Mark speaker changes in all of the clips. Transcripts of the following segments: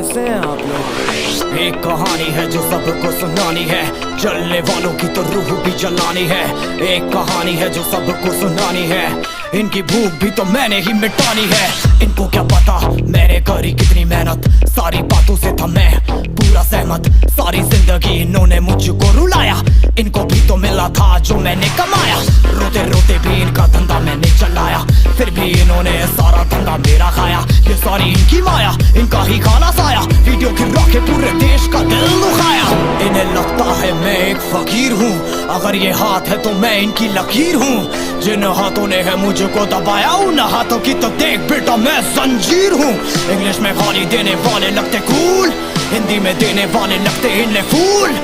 Speaker 1: कैसे हैं आप लोग? एक कहानी है जो सबको सुनानी है, जलने वालों की तो रूह भी जलानी है। एक कहानी है जो सबको सुनानी है, इनकी भूख भी तो मैंने ही मिटानी है। इनको क्या पता मैंने करी कितनी मेहनत, सारी बातों से था मैं पूरा सहमत। सारी जिंदगी इन्होंने मुझको रुलाया, इनको भी तो मिला था जो मैंने कमाया। रोते रोते भी इनका धंधा मैंने चलाया, फिर भी इन्होंने सारा धंधा मेरा खाया। ये सारी इनकी माया, इनका ही खाना साया, वीडियो गिरा के पूरे देश का दिल दुखाया। इन्हें लगता है मैं एक फकीर हूँ, अगर ये हाथ है तो मैं इनकी लकीर हूँ। जिन हाथों ने है मुझको दबाया, उन हाथों की तो देख बेटा मैं जंजीर हूँ। इंग्लिश में गाली देने वाले लगते कूल, हिंदी में देने वाले लगते इन्हें फूल।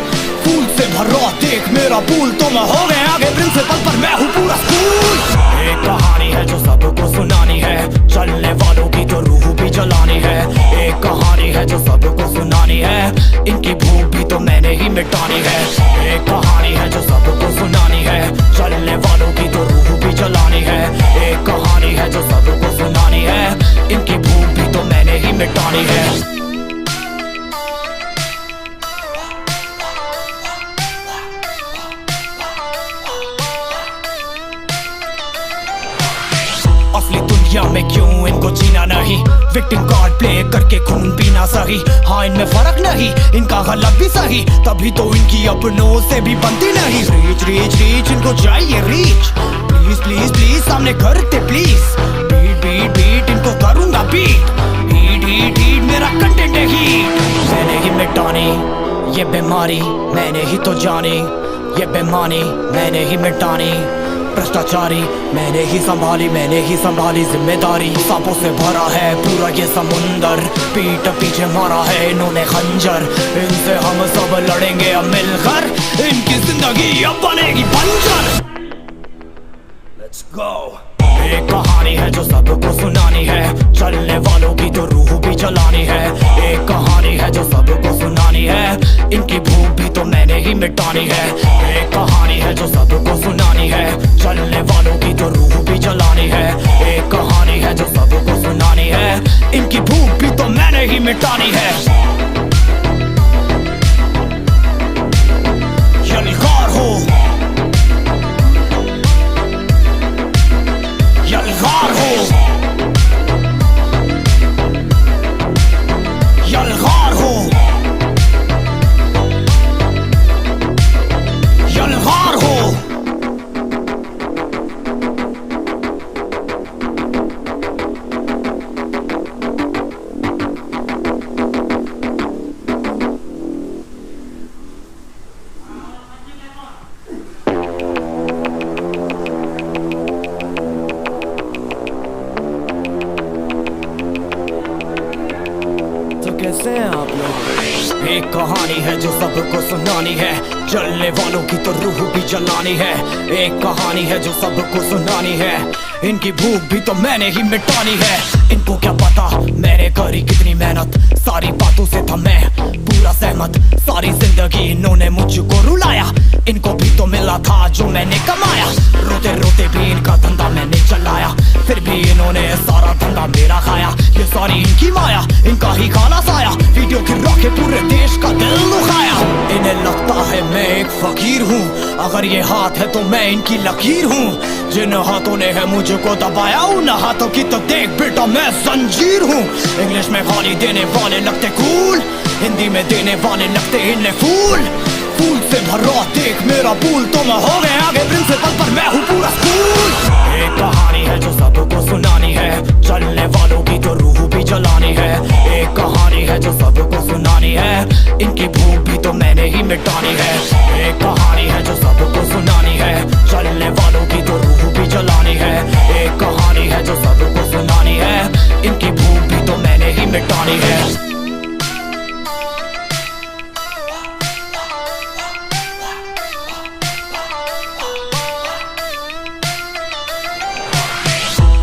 Speaker 1: फूल से भरा देख मेरा पूल, तो मैं हो गया आगे प्रिंसिपल पर मैं हूँ पूरा स्कूल। एक कहानी है जो सबको सुनानी है, चलने वालों की तो रूह भी जलानी है। एक कहानी है जो सबको सुनानी है, इनकी भूख भी तो मैंने ही मिटानी है। एक कहानी है जो सबको सुनानी है, चलने वालों की तो रूह भी जलानी है। एक कहानी है जो सबको सुनानी है, इनकी भूख भी तो मैंने ही मिटानी है। असली दुनिया में क्यों इनको जीना नहीं, विक्टिम कार्ड प्ले करके खून पीना सही। हाँ इनमें फर्क नहीं, इनका गलत भी सही, तभी तो इनकी अपनों से भी बनती नहीं। रीच रीच रीच इनको चाहिए रीच, प्लीज प्लीज प्लीज सामने करते प्लीज। बीट बीट बीट इनको करूंगा बीट, हीट हीट हीट मेरा कंटेंट है हीट। मैंने ही मिटानी ये बीमारी, मैंने ही तो जानी ये बेमानी, मैंने ही मिटानी भ्रष्टाचारी। मैंने ही संभाली जिम्मेदारी। सांपों से भरा है पूरा ये समुंदर, पीठ पीछे मारा है इन्होंने खंजर। इनसे हम सब लड़ेंगे अब मिलकर, इनकी जिंदगी अब बनेगी बंजर। Let's go। एक कहानी है जो सबको सुनानी है, चलने वालों की तो रूह भी जलानी है। एक कहानी है जो सबको सुनानी है, इनकी भूख भी तो मैंने ही मिटानी है। एक कहानी है जो सबको सुनानी है, चलने वालों की तो रूह भी जलानी है। एक कहानी है जो सबको सुनानी है, इनकी भूख भी तो मैंने ही मिटानी है। यलगार हो, यलगार हो, यलगार हो, यलगार हो। कैसे हैं आप लोग? एक कहानी है जो सबको सुनानी है, जलने वालों की तो रूह भी जलानी है। एक कहानी है जो सबको सुनानी है, इनकी भूख भी तो मैंने ही मिटानी है। इनको क्या पता मैंने करी कितनी मेहनत, सारी बातों से था मैं पूरा सहमत। सारी जिंदगी इन्होंने मुझको रुलाया, इनको भी तो मिला था जो मैंने कमाया। रोते रोते भी इनका धंधा मैंने चलाया, फिर भी इन्होंने सारा धंधा मेरा खाया। ये सारी इनकी माया, इनका ही खाना साया, वीडियो गिरा के पूरे देश का दिल दुखाया। इन्हें लगता है मैं एक फकीर हूँ, अगर ये हाथ है तो मैं इनकी लकीर हूँ। जिन हाथों ने है मुझको दबाया, उन हाथों की तो देख बेटा मैं जंजीर हूँ। इंग्लिश में गाली देने वाले लगते कूल, हिंदी में देने वाले लगते इन्हें फूल। फूल से भरा देख मेरा पूल, तो मैं हो गया आगे प्रिंसिपल पर मैं हूँ पूरा स्कूल। एक कहानी है जो सबको सुनानी है, चलने वालों की तो रूह भी जलानी है। एक कहानी है जो सबको सुनानी है, इनकी भूख भी तो मैंने ही मिटानी है। एक कहानी है जो सबको सुनानी है, चलने वालों की तो रूह भी जलानी है। एक कहानी है जो सबको सुनानी है, इनकी भूख भी तो मैंने ही मिटानी है।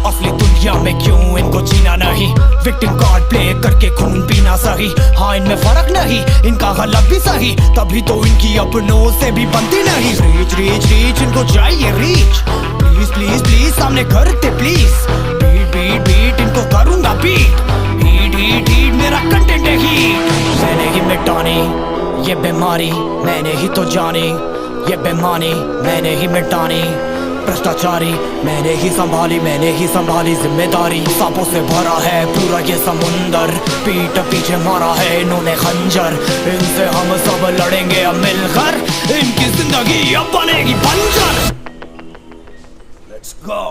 Speaker 1: असली दुनिया में क्यों इनको जीना नहीं, विक्टिम कार्ड प्ले करके खून पीना सही। हाँ इनमें फर्क नहीं, इनका गलत भी सही, तभी तो इनकी अपनों से भी बनती नहीं। रीच रीच रीच इनको चाहिए रीच, प्लीज प्लीज प्लीज सामने करते प्लीज। बीट बीट बीट इनको करूंगा बीट, हीट हीट हीट मेरा कंटेंट है हीट। ये बीमारी मैंने ही तो जानी, ये बेमानी मैंने ही मिटानी, भ्रष्टाचारी मैंने ही संभाली जिम्मेदारी। सांपों से भरा है पूरा ये समुंदर, पीठ पीछे मारा है इन्होंने खंजर। इनसे हम सब लड़ेंगे अब मिलकर, इनकी जिंदगी अब बनेगी बंजर। Let's go।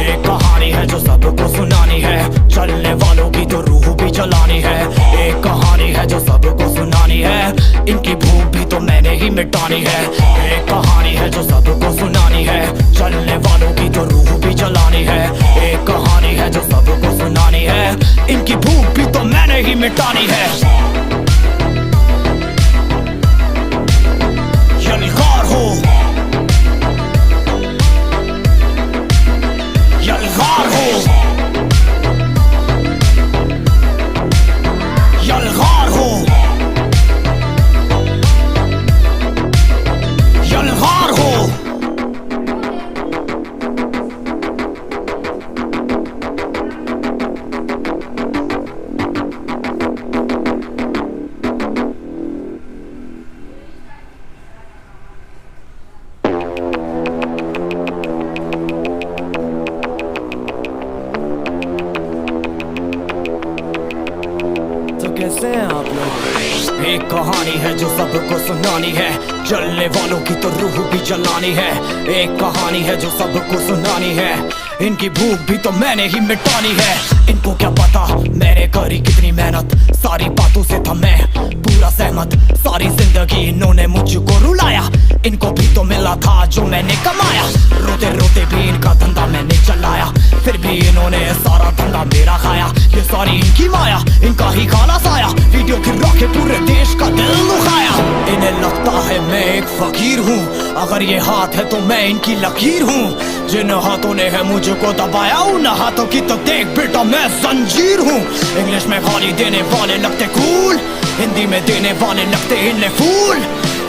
Speaker 1: एक कहानी है जो सबको सुनानी है, चलने वालों की तो रूह भी जलानी है। एक कहानी है जो सबको सुनानी है, इनकी भूख भी तो मैंने ही मिटानी है। एक कहानी है जो सबको सुनानी है, चलने वालों की तो रूह भी जलानी है। एक कहानी है जो सबको सुनानी है, इनकी भूख भी तो मैंने ही मिटानी है। यलगार हो, यलगार हो, यलगार हो, यलगार हो। कैसे हैं आप लोग? एक कहानी है जो सबको सुनानी है, चलने वालों की तो रूह भी जलानी है। एक कहानी है जो सबको सुनानी है, इनकी भूख भी तो मैंने ही मिटानी है। इनको क्या पता मैंने करी कितनी मेहनत, सारी बातों से था मैं पूरा सहमत। सारी जिंदगी इन्होंने मुझको रुलाया, इनको भी तो मिला था जो मैंने कमाया। रोते रोते भी इनका धंधा मैंने चलाया, फिर भी इन्होंने सारा धंधा मेरा खाया। ये सारी इनकी माया, इनका ही खाना साया, वीडियो गिरा के पूरे देश का दिल दुखाया। इन्हें लगता है मैं एक फकीर हूँ, अगर ये हाथ है तो मैं इनकी लकीर हूँ। जिन हाथों ने है मुझको दबाया, उन हाथों की तो देख बेटा मैं जंजीर हूँ। इंग्लिश में गाली देने वाले लगते कूल, हिंदी में देने वाले लगते इन्हें फूल।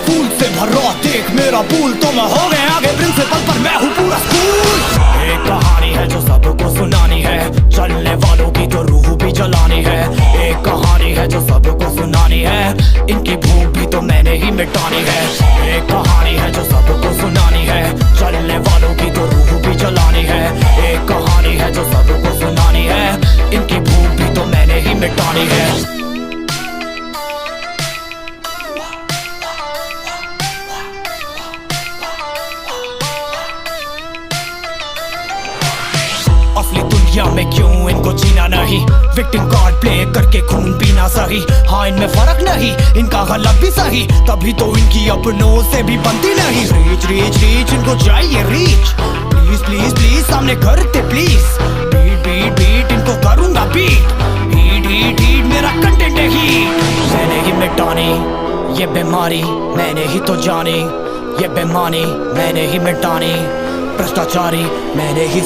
Speaker 1: फूल से भरा देख मेरा पूल, तो मैं हो गया आगे प्रिंसिपल पर मैं हूँ पूरा स्कूल। एक कहानी है जो सबको सुनानी है, चलने वालों की तो रूह भी जलानी है। एक कहानी है जो सबको सुनानी है, इनकी भूख भी तो मैंने ही मिटानी है। एक कहानी है जो सबको सुनानी है, चलने वालों की तो रूह भी जलानी है। एक कहानी है जो सबको सुनानी है, इनकी भूख भी तो मैंने ही मिटानी है। असली दुनिया में क्यों इनको जीना नहीं, विक्टिम कार्ड प्ले करके खून पीना सही। हाँ इनमें फर्क नहीं, इनका गलत भी सही, तभी तो इनकी अपनों से भी बनती नहीं। रीच रीच रीच इनको चाहिए रीच, प्लीज प्लीज प्लीज सामने करते प्लीज। बीट बीट बीट इनको करूंगा बीट, हीट हीट हीट मेरा कंटेंट है हीट। मैंने ही मिटानी ये बीमारी, मैंने ही तो जानी, ये बेमानी मैंने ही मिटानी। भ्रष्टाचारी मैंने ही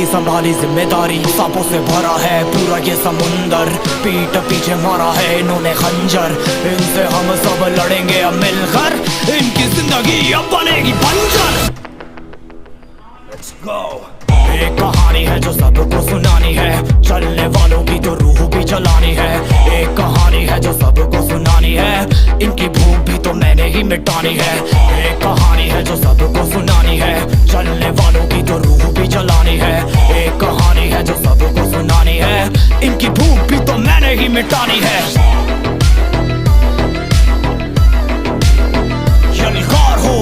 Speaker 1: संभाली जिम्मेदारी। सांपों से भरा है पूरा ये समुंदर, पीठ पीछे मारा है इन्होंने खंजर। इनसे हम सब लड़ेंगे अब मिलकर, इनकी जिंदगी अब बनेगी बंजर। Let's go। एक कहानी है जो सबको सुनानी है, चलने वालों की तो रूह भी जलानी है। एक कहानी है जो सबको सुनानी है, इनकी भूख भी तो मैंने ही मिटानी है। एक कहानी है जो सबको सुनानी है, चलने वालों की तो रूह भी जलानी है। एक कहानी है जो सबको सुनानी है, इनकी भूख भी तो मैंने ही मिटानी है। यलगार हो,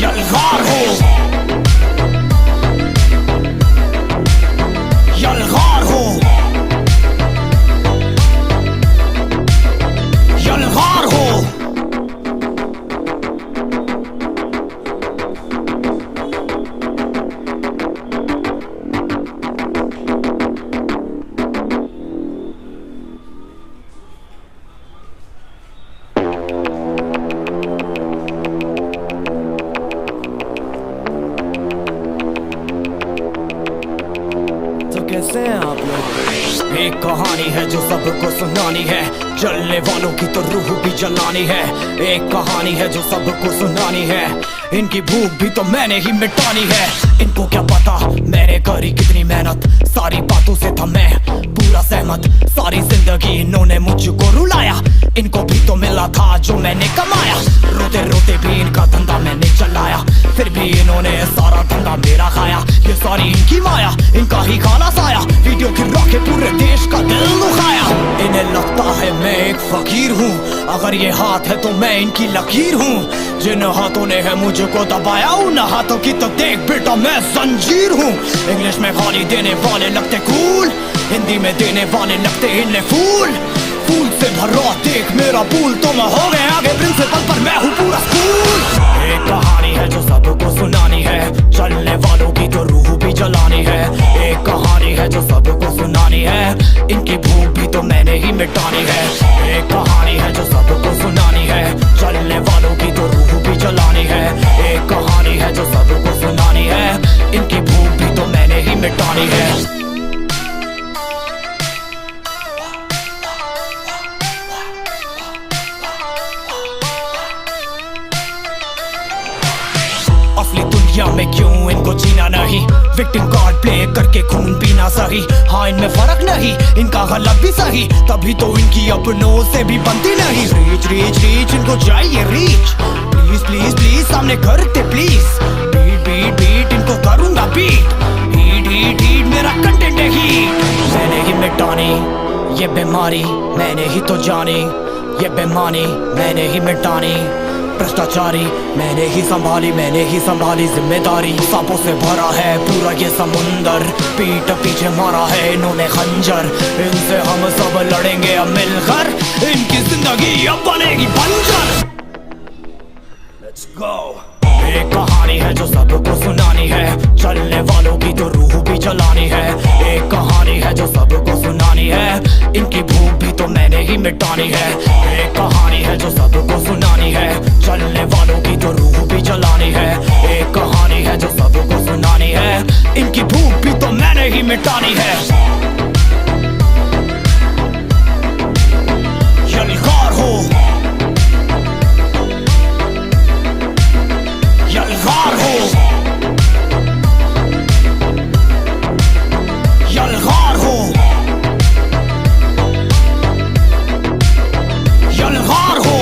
Speaker 1: यलगार हो, यलगार हो, यलगार हो। कैसे हैं आप लोग? एक कहानी है जो सबको सुनानी है, जलने वालों की तो रूह भी जलानी है। एक कहानी है जो सबको सुनानी है, इनकी भूख भी तो मैंने ही मिटानी है। इनको क्या पता मैंने करी कितनी मेहनत, सारी बातों से था मैं पूरा सहमत, सारी जिंदगी इन्होंने मुझको रुलाया। इनको भी तो मिला था जो मैंने कमाया। रोते रोते भी इनका धंधा मैंने चलाया, फिर भी इन्होंने सारा धंधा मेरा खाया। ये सारी इनकी माया, इनका ही खाना साया। वीडियो गिरा के पूरे देश का दिल दुखाया। इन्हें लगता है मैं एक फकीर हूँ, अगर ये हाथ है तो मैं इनकी लकीर हूँ। जिन हाथों ने है मुझको दबाया, उन हाथों की तो देख बेटा मैं जंजीर हूँ। इंग्लिश में गाली देने वाले लगते कूल, हिंदी में देने वाले लगते इन्हें फूल। फूल से भरा देख मेरा पूल, तो मैं हो गया आगे प्रिंसिपल पर मैं हूँ पूरा स्कूल। एक कहानी है जो सबको सुनानी है, चलने वालों की तो रूह भी जलानी है। एक कहानी है जो सबको सुनानी है, इनकी भूख भी तो मैंने ही मिटानी है। एक कहानी है जो सबको सुनानी है, चलने वालों की तो रूह भी जलानी है। एक कहानी है जो सबको सुनानी है, इनकी भूख भी तो मैंने ही मिटानी है। असली दुनिया में क्यों इनको जीना नहीं, विक्टिम कार्ड प्ले करके खून पीना सही। हाँ इनमें फर्क नहीं, इनका गलत भी सही, तभी तो इनकी अपनों से भी बनती नहीं। रीच रीच रीच इनको चाहिए रीच, प्लीज प्लीज प्लीज सामने करते प्लीज। बीट बीट बीट इनको करूंगा बीट, हीट हीट हीट मेरा कंटेंट है हीट। मैंने ही मिटानी ये बीमारी, मैंने ही तो जानी ये बेमानी, मैंने ही मिटानी भ्रष्टाचारी। मैंने ही संभाली जिम्मेदारी। सांपों से भरा है पूरा ये समुंदर, पीठ पीछे मारा है इन्होंने खंजर। इनसे हम सब लड़ेंगे अब मिलकर, इनकी जिंदगी अब बनेगी बंजर। Let's go। एक कहानी है जो सबको सुनानी है, चलने वालों की तो रूह भी जलानी है। एक कहानी है जो सबको सुनानी है, इनकी भूख भी तो मैंने ही मिटानी है। एक कहानी है जो सबको सुनानी है, चलने वालों की तो रूह भी जलानी है। एक कहानी है जो सबको सुनानी है, इनकी भूख भी तो मैंने ही मिटानी है। यलगार हो, यलगार हो, यलगार हो, यलगार हो।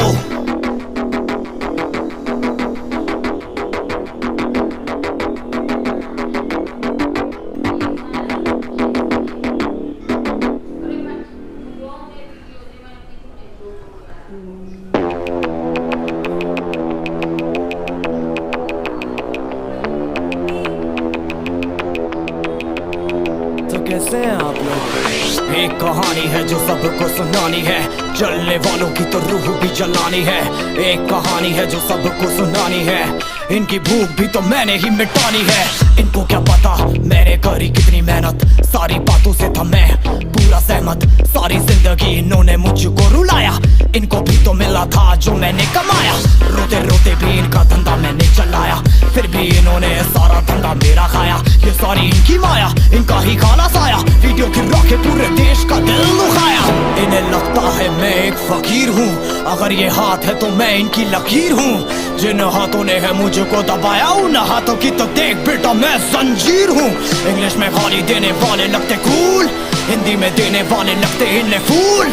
Speaker 1: कैसे हैं आप लोग? एक कहानी है जो सबको सुनानी है, चलने वालों की तो रूह भी जलानी है। एक कहानी है जो सबको सुनानी है, इनकी भूख भी तो मैंने ही मिटानी है। इनको क्या पता मैंने करी कितनी मेहनत, सारी बातों से था मैं पूरा सहमत। सारी जिंदगी इन्होंने मुझको रुलाया, इनको भी तो मिला था जो मैंने कमाया। रोते रोते भी इनका धंधा मैंने चलाया, फिर भी इन्होंने सारा धंधा मेरा खाया। ये सारी इनकी माया, इनका ही खाना साया। वीडियो गिरा के पूरे देश का दिल दुखाया। इन्हें लगता है मैं एक फकीर हूँ, अगर ये हाथ है तो मैं इनकी लकीर हूँ। जिन हाथों ने है मुझको दबाया, उन हाथों की तो देख बेटा मैं जंजीर हूँ। इंग्लिश में गाली देने वाले लगते कूल, हिंदी में देने वाले लगते इन्हें फूल।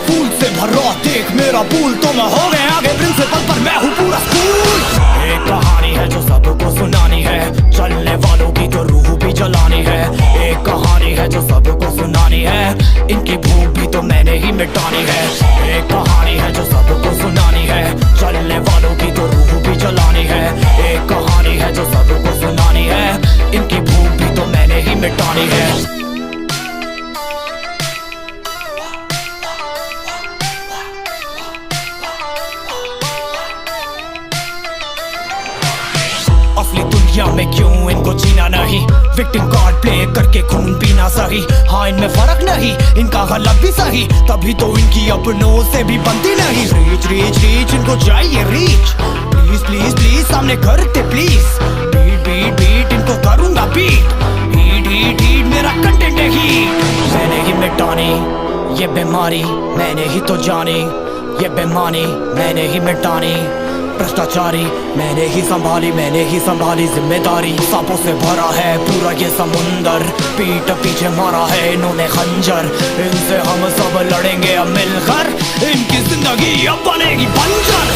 Speaker 1: फूल से भरा देख मेरा पूल, तो मैं हो गया आगे प्रिंसिपल पर मैं हूँ पूरा स्कूल। एक कहानी है जो सबको सुनानी है, चलने वालों की तो रूह भी जलानी है। एक कहानी है जो सबको सुनानी है, इनकी भूख भी तो मैंने ही मिटानी है। एक कहानी है जो सबको सुनानी है, चलने वालों की तो रूह भी जलानी है। एक कहानी है जो सबको सुनानी है, इनकी भूख भी तो मैंने ही मिटानी है। असली दुनिया में क्यों इनको जीना नहीं, विक्टिम कार्ड प्ले करके खून पीना सही। हाँ इनमें फर्क नहीं, इनका गलत भी सही, तभी तो इनकी अपनों से भी बनती नहीं। रीच रीच रीच इनको चाहिए रीच, प्लीज प्लीज प्लीज सामने करते प्लीज। बीट बीट बीट इनको करूंगा बीट, हीट हीट हीट मेरा कंटेंट है हीट। मैंने ही मिटानी ये बीमारी, मैंने ही तो जानी ये बेमानी, मैंने ही मिटानी भ्रष्टाचारी मैंने ही संभाली जिम्मेदारी। सांपों से भरा है पूरा ये समुंदर, पीठ पीछे मारा है इन्होंने खंजर। इनसे हम सब लड़ेंगे अब मिलकर, इनकी जिंदगी अब बनेगी बंजर।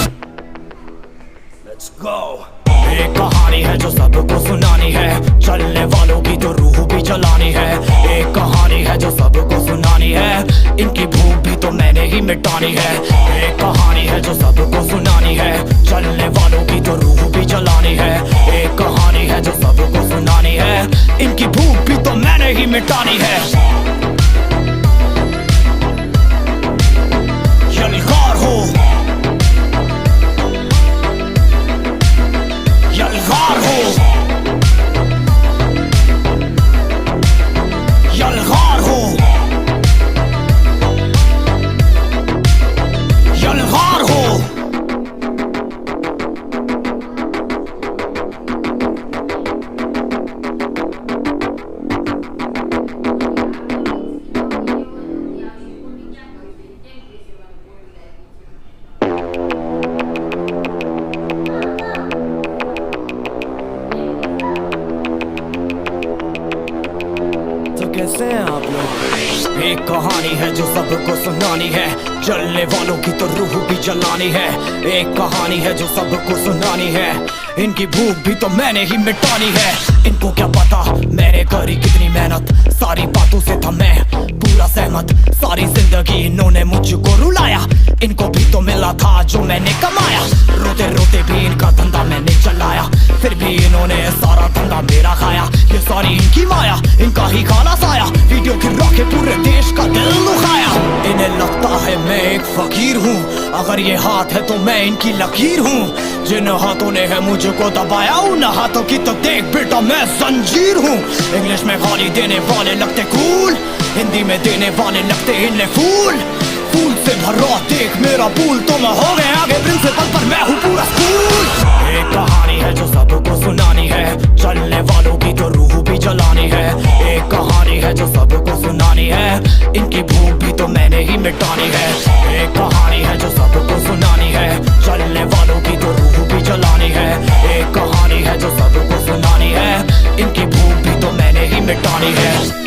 Speaker 1: Let's go। एक कहानी है जो सबको सुनानी है, चलने वालों की तो रूह भी जलानी है। एक कहानी है जो सबको सुनानी है, इनकी भूख भी तो मैंने ही मिटानी है। एक कहानी है जो सबको सुनानी है, चलने वालों की तो रूह भी जलानी है। एक कहानी है जो सबको सुनानी है, इनकी भूख भी तो मैंने ही मिटानी है। यलगार हो, यलगार हो, यलगार हो, यलगार हो। कैसे हैं आप लोग? एक कहानी है जो सबको सुनानी है, जलने वालों की तो रूह भी जलानी है। एक कहानी है जो सबको सुनानी है, इनकी भूख भी तो मैंने ही मिटानी है। इनको क्या पता मैंने करी कितनी मेहनत, सारी बातों से था मैं पूरा सहमत। सारी जिंदगी इन्होंने मुझको रुलाया, इनको भी तो मिला था जो मैंने कमाया। रोते रोते भी इनका धंधा मैंने चलाया, फिर भी इन्होंने सारा धंधा मेरा खाया। ये सारी इनकी माया, इनका ही काला साया, वीडियो गिरा के पूरे देश का दिल दुखाया। इन्हें लगता है मैं एक फकीर हूँ, अगर ये हाथ है तो मैं इनकी लकीर हूँ। जिन हाथों ने है मुझको दबाया, उन हाथों की तो देख बेटा मैं जंजीर हूँ। इंग्लिश में गाली देने वाले लगते कूल, हिंदी में देने वाले लगते इन्हें फूल। फूल से भरा देख मेरा पूल, तो मैं हो गया आगे प्रिंसिपल पर मैं हूँ पूरा स्कूल। एक कहानी है जो सबको सुनानी है, चलने वालों की तो रूह भी जलानी है। एक कहानी है जो सबको सुनानी है, इनकी भूख भी तो मैंने ही मिटानी है। एक कहानी है जो सबको सुनानी है, चलने वालों की तो रूह भी जलानी है। एक कहानी है जो सबको सुनानी है, इनकी भूख भी तो मैंने ही मिटानी है।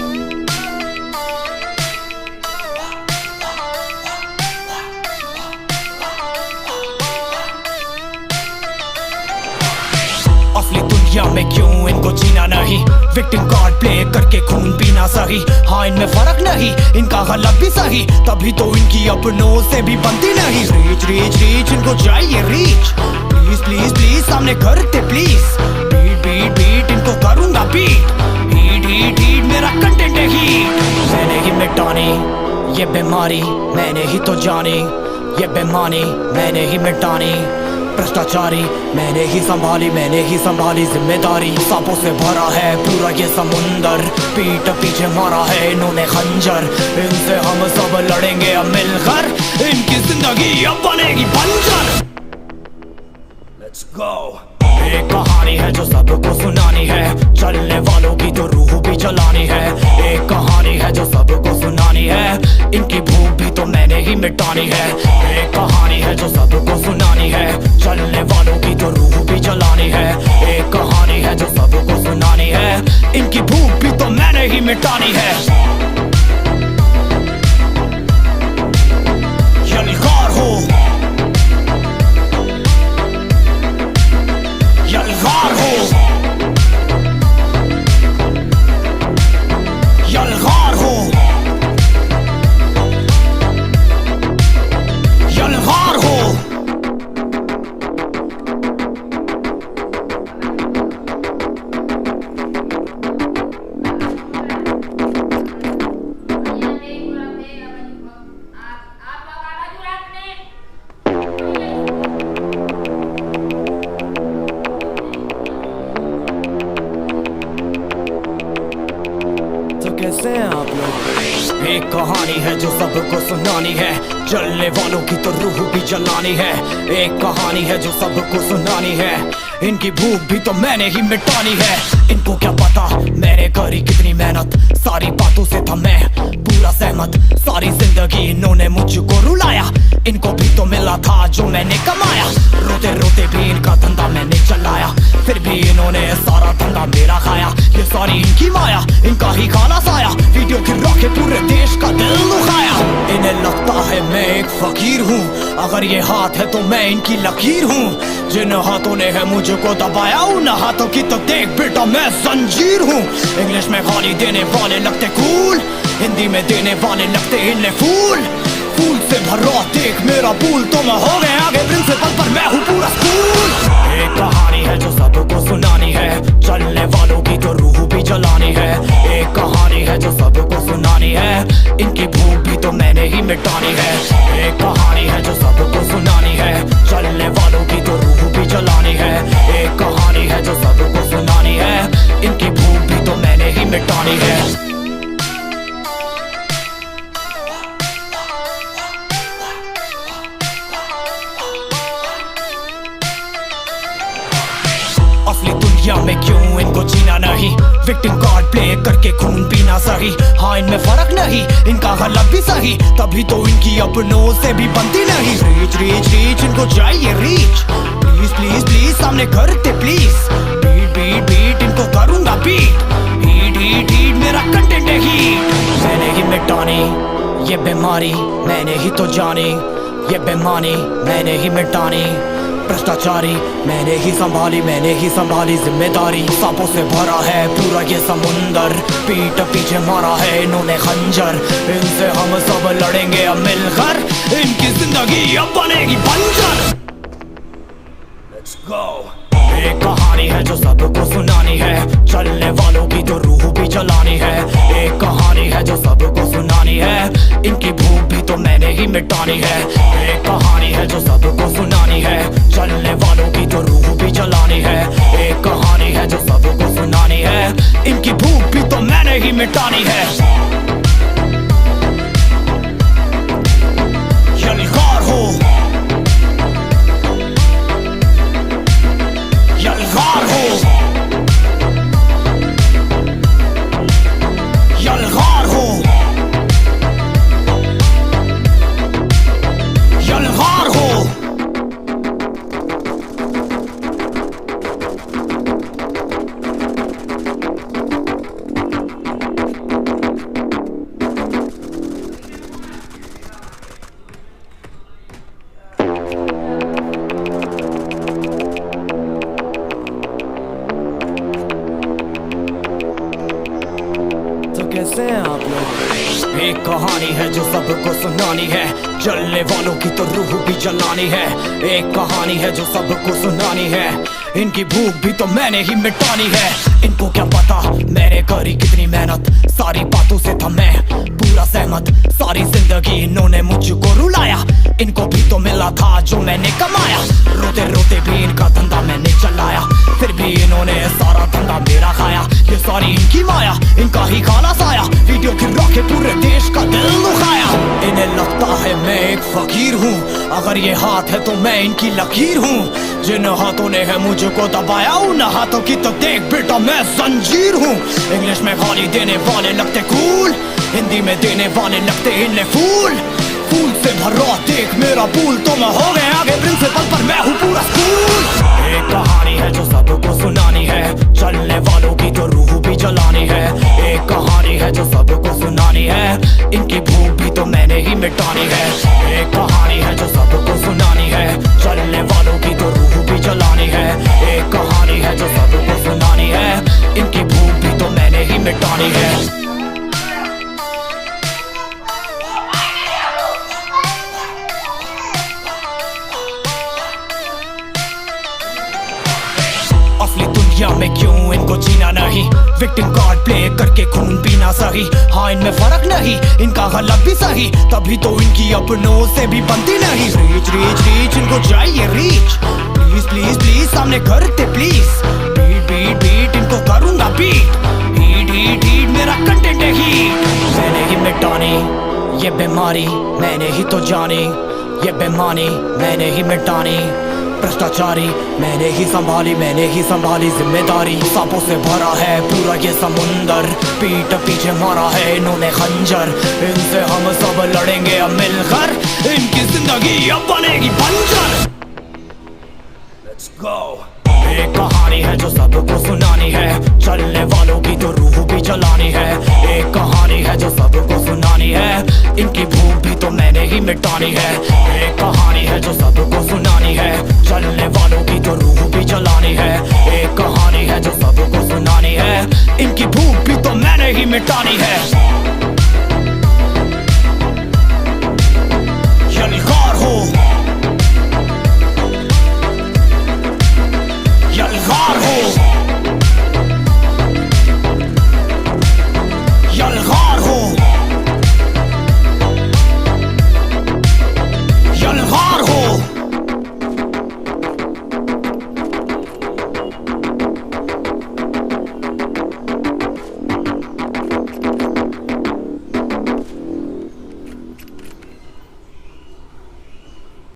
Speaker 1: असली दुनिया में क्यों इनको जीना नहीं, विक्टिम कार्ड प्ले करके खून पीना सही। हाँ इनमें फर्क नहीं, इनका गलत भी सही, तभी तो इनकी अपनों से भी बनती नहीं। रीच रीच रीच इनको चाहिए रीच, प्लीज प्लीज प्लीज सामने करते प्लीज। बीट बीट बीट इनको करूंगा बीट, हीट हीट हीट मेरा कंटेंट है हीट। मैंने ही मिटानी ये बीमारी, मैंने ही तो जानी ये बेमानी, मैंने ही मिटानी। भ्रष्टाचारी मैंने ही संभाली जिम्मेदारी। सांपों से भरा है पूरा ये समुंदर, पीठ पीछे मारा है इन्होंने खंजर। इनसे हम सब लड़ेंगे अब मिलकर, इनकी जिंदगी अब बनेगी बंजर। Let's go। एक कहानी है जो सबको सुनानी है, चलने वालों की तो रूह भी जलानी है। एक कहानी है जो सबको सुनानी है, इनकी भूख भी तो मैंने ही मिटानी है। एक कहानी है जो सबको सुनानी है, चलने वालों की तो रूह भी जलानी है। एक कहानी है जो सबको सुनानी है, इनकी भूख भी तो मैंने ही मिटानी है। यलगार हो, यलगार हो, यलगार हो, यलगार हो। कैसे हैं आप लोग? एक कहानी है जो सबको सुनानी है, जलने वालों की तो रूह भी जलानी है। एक कहानी है जो सबको सुनानी है, इनकी भूख भी तो मैंने ही मिटानी है। इनको क्या पता मैंने करी कितनी मेहनत, सारी बातों से था मैं पूरा सहमत। सारी जिंदगी इन्होंने मुझको रुलाया, इनको भी तो मिला था जो मैंने कमाया, रोते रोते भी इनका धंधा मैंने चलाया, फिर भी इन्होंने सारा धंधा मेरा खाया। ये सारी इनकी माया, इनका ही काला साया, वीडियो गिरा के पूरे देश का दिल दुखाया। इन्हें लगता है मैं एक फकीर हूँ, अगर ये हाथ है तो मैं इनकी लकीर हूँ। जिन हाथों ने है मुझको दबाया, उन हाथों की तो देख बेटा मैं जंजीर हूँ। इंग्लिश में गाली देने वाले लगते कूल, हिंदी में देने वाले लगते इन्हें फूल। फूल से भरा देख मेरा पूल, तो मैं हो गया आगे प्रिंसिपल पर मैं हूँ पूरा स्कूल। एक कहानी है जो सबको सुनानी है, चलने वालों की तो रूह भी जलानी है। एक कहानी है जो सबको सुनानी है, इनकी भूख भी तो मैंने ही मिटानी है। एक कहानी है जो सबको सुनानी है, चलने वालों की तो रूह भी जलानी है। एक कहानी है जो सबको सुनानी है, इनकी भूख भी तो मैंने ही मिटानी है। असली दुनिया में क्यों इनको जीना नहीं, विक्टिम कार्ड प्ले करके खून पीना सही। हाँ इनमें फर्क नहीं, इनका गलत भी सही, तभी तो इनकी अपनों से भी बनती नहीं। रीच रीच रीच इनको चाहिए रीच, प्लीज प्लीज प्लीज सामने करते प्लीज। बीट बीट बीट इनको करूंगा बीट, हीट हीट हीट मेरा कंटेंट है हीट। मैंने ही मिटानी ये बीमारी, मैंने ही तो जानी ये बेमानी, मैंने ही मिटानी भ्रष्टाचारी, मैंने ही संभाली जिम्मेदारी। सांपों से भरा है पूरा ये समुंदर, पीठ पीछे मारा है इन्होंने खंजर। इनसे हम सब लड़ेंगे अब मिलकर, इनकी जिंदगी अब बनेगी बंजर। Let's go। एक कहानी है जो सबको सुनानी है, चलने वालों की तो रूह भी जलानी है। एक कहानी है जो सबको सुनानी है, इनकी भूख भी तो मैंने ही मिटानी है। एक कहानी है जो सबको सुनानी है, चलने वालों की तो रूह भी जलानी है। एक कहानी है जो सबको सुनानी है, इनकी भूख भी तो मैंने ही मिटानी है। यलगार हो, यलगार हो, यलगार हो, यलगार हो। कैसे हैं आप लोग? एक कहानी है जो सबको सुनानी है, जलने वालों की तो रूह भी जलानी है। एक कहानी है जो सबको सुनानी है, इनकी भूख भी तो मैंने ही मिटानी है। इनको क्या पता मैंने करी कितनी मेहनत, सारी बातों से था मैं पूरा सहमत। सारी जिंदगी इन्होंने मुझको रुलाया, इनको भी तो मिला था जो मैंने कमाया। रोते रोते भी इनका धंधा मैंने चलाया, फिर भी इन्होंने सारा धंधा मेरा खाया। ये सारी इनकी माया, इनका ही काला साया, वीडियो गिरा के पूरे देश का दिल दुखाया। इन्हें लगता है मैं एक फकीर हूँ, अगर ये हाथ है तो मैं इनकी लकीर हूँ। जिन हाथों ने है मुझको दबाया, उन हाथों की तो देख बेटा मैं जंजीर हूँ। इंग्लिश में गाली देने वाले लगते कूल, हिंदी में देने वाले लगते इन्हें फूल। फूल से भरा देख मेरा पूल, तो मैं हो गया आगे प्रिंसिपल पर मैं हूँ पूरा स्कूल। एक कहानी है जो सबको सुनानी है, चलने वालों की तो रूह भी जलानी है। एक कहानी है जो सबको सुनानी है, इनकी भूख भी तो मैंने ही मिटानी है। एक कहानी है जो सबको सुनानी है, चलने वालों की तो रूह भी जलानी है। एक कहानी है जो सबको सुनानी है, इनकी भूख भी तो मैंने ही मिटानी है। असली दुनिया में क्यों इनको जीना नहीं, विक्टिम कार्ड प्ले करके खून पीना सही। हाँ इनमें फर्क नहीं, इनका गलत भी सही, तभी तो इनकी अपनों से भी बनती नहीं। रीच रीच रीच इनको चाहिए रीच, प्लीज प्लीज प्लीज सामने करते प्लीज। बीट बीट बीट इनको करूंगा बीट, हीट हीट हीट मेरा कंटेंट है हीट। मैंने ही मिटानी ये बीमारी, मैंने ही तो जानी ये बेमानी, मैंने ही मिटानी भ्रष्टाचारी मैंने ही संभाली जिम्मेदारी। सांपों से भरा है पूरा ये समुंदर, पीठ पीछे मारा है इन्होंने खंजर। इनसे हम सब लड़ेंगे अब मिलकर, इनकी जिंदगी अब बनेगी बंजर। Let's go। एक कहानी है जो सबको सुनानी है, चलने वालों की तो रूह भी जलानी है। एक कहानी है जो सबको सुनानी है, इनकी भूख भी तो मैंने ही मिटानी है। एक कहानी है जो सबको सुनानी है, चलने वालों की तो रूह भी जलानी है। एक कहानी है जो सबको सुनानी है, इनकी भूख भी तो मैंने ही मिटानी है।